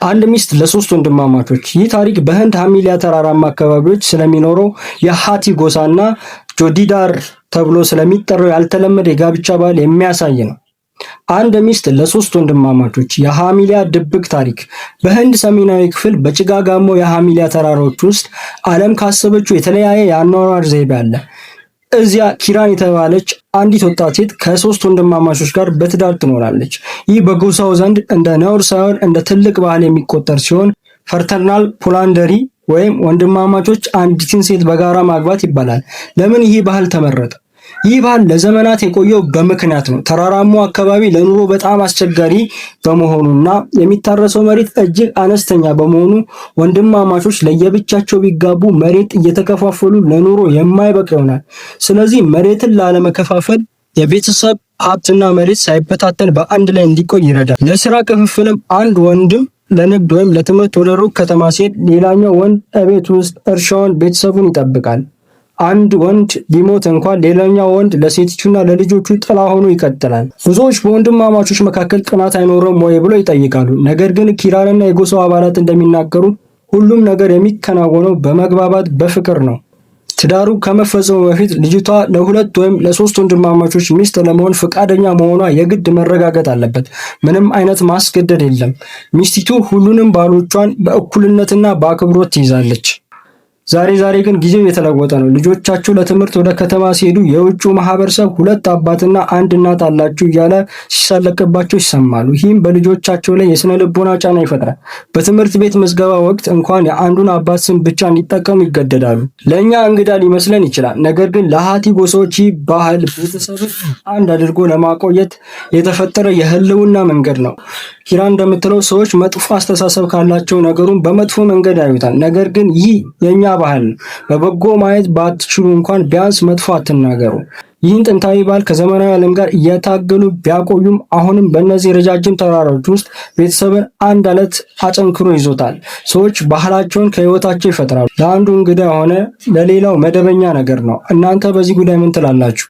አንድ ሚስት ለሶስት ወንድማማቾች። ይህ ታሪክ በህንድ ሀሚሊያ ተራራማ አካባቢዎች ስለሚኖረው የሃቲ ጎሳና ጆዲዳር ተብሎ ስለሚጠራው ያልተለመደ የጋብቻ ባህል የሚያሳይ ነው። አንድ ሚስት ለሶስት ወንድማማቾች የሃሚሊያ ድብቅ ታሪክ። በህንድ ሰሜናዊ ክፍል በጭጋጋማው የሃሚሊያ ተራራዎች ውስጥ ዓለም ካሰበችው የተለያየ የአኗኗር ዘይቤ አለ። እዚያ ኪራን የተባለች አንዲት ወጣት ሴት ከሶስት ወንድማማቾች ጋር በትዳር ትኖራለች። ይህ በጎሳው ዘንድ እንደ ነውር ሳይሆን እንደ ትልቅ ባህል የሚቆጠር ሲሆን ፈርተርናል ፖላንደሪ ወይም ወንድማማቾች አንዲትን ሴት በጋራ ማግባት ይባላል። ለምን ይህ ባህል ተመረጠ? ይህ ባህል ለዘመናት የቆየው በምክንያት ነው። ተራራማው አካባቢ ለኑሮ በጣም አስቸጋሪ በመሆኑና የሚታረሰው መሬት እጅግ አነስተኛ በመሆኑ ወንድማማቾች ለየብቻቸው ቢጋቡ መሬት እየተከፋፈሉ ለኑሮ የማይበቃ ይሆናል። ስለዚህ መሬትን ላለመከፋፈል የቤተሰብ ሀብትና መሬት ሳይበታተን በአንድ ላይ እንዲቆይ ይረዳል። ለስራ ክፍፍልም አንድ ወንድም ለንግድ ወይም ለትምህርት ወደ ሩቅ ከተማ ሲሄድ፣ ሌላኛው ወንድ እቤት ውስጥ እርሻውን፣ ቤተሰቡን ይጠብቃል። አንድ ወንድ ቢሞት እንኳን ሌላኛው ወንድ ለሴቶቹና ለልጆቹ ጥላ ሆኖ ይቀጥላል። ብዙዎች በወንድማማቾች መካከል ቅናት አይኖርም ወይ ብለው ይጠይቃሉ። ነገር ግን ኪራንና የጎሳው አባላት እንደሚናገሩት ሁሉም ነገር የሚከናወነው በመግባባት በፍቅር ነው። ትዳሩ ከመፈጸሙ በፊት ልጅቷ ለሁለት ወይም ለሶስት ወንድማማቾች ሚስት ለመሆን ፈቃደኛ መሆኗ የግድ መረጋገጥ አለበት። ምንም አይነት ማስገደድ የለም። ሚስቲቱ ሁሉንም ባሎቿን በእኩልነትና በአክብሮት ትይዛለች። ዛሬ ግን ጊዜው የተለወጠ ነው። ልጆቻቸው ለትምህርት ወደ ከተማ ሲሄዱ የውጭው ማህበረሰብ ሁለት አባትና አንድ እናት አላችሁ እያለ ሲሳለቅባቸው ይሰማሉ። ይህም በልጆቻቸው ላይ የስነ ልቦና ጫና ይፈጥራል። በትምህርት ቤት ምዝገባ ወቅት እንኳን የአንዱን አባት ስም ብቻ እንዲጠቀሙ ይገደዳሉ። ለእኛ እንግዳ ሊመስለን ይችላል። ነገር ግን ለሃቲ ጎሳዎች ይህ ባህል ቤተሰብን አንድ አድርጎ ለማቆየት የተፈጠረ የህልውና መንገድ ነው። ኪራ እንደምትለው ሰዎች መጥፎ አስተሳሰብ ካላቸው ነገሩን በመጥፎ መንገድ ያዩታል። ነገር ግን ይህ የኛ ባህል በበጎ ማየት ባትችሉ እንኳን ቢያንስ መጥፎ አትናገሩ። ይህን ጥንታዊ ባህል ከዘመናዊ ዓለም ጋር እየታገሉ ቢያቆዩም አሁንም በእነዚህ ረጃጅም ተራራዎች ውስጥ ቤተሰብን አንድ አለት አጠንክሮ ይዞታል። ሰዎች ባህላቸውን ከህይወታቸው ይፈጥራሉ። ለአንዱ እንግዳ የሆነ ለሌላው መደበኛ ነገር ነው። እናንተ በዚህ ጉዳይ ምን ትላላችሁ?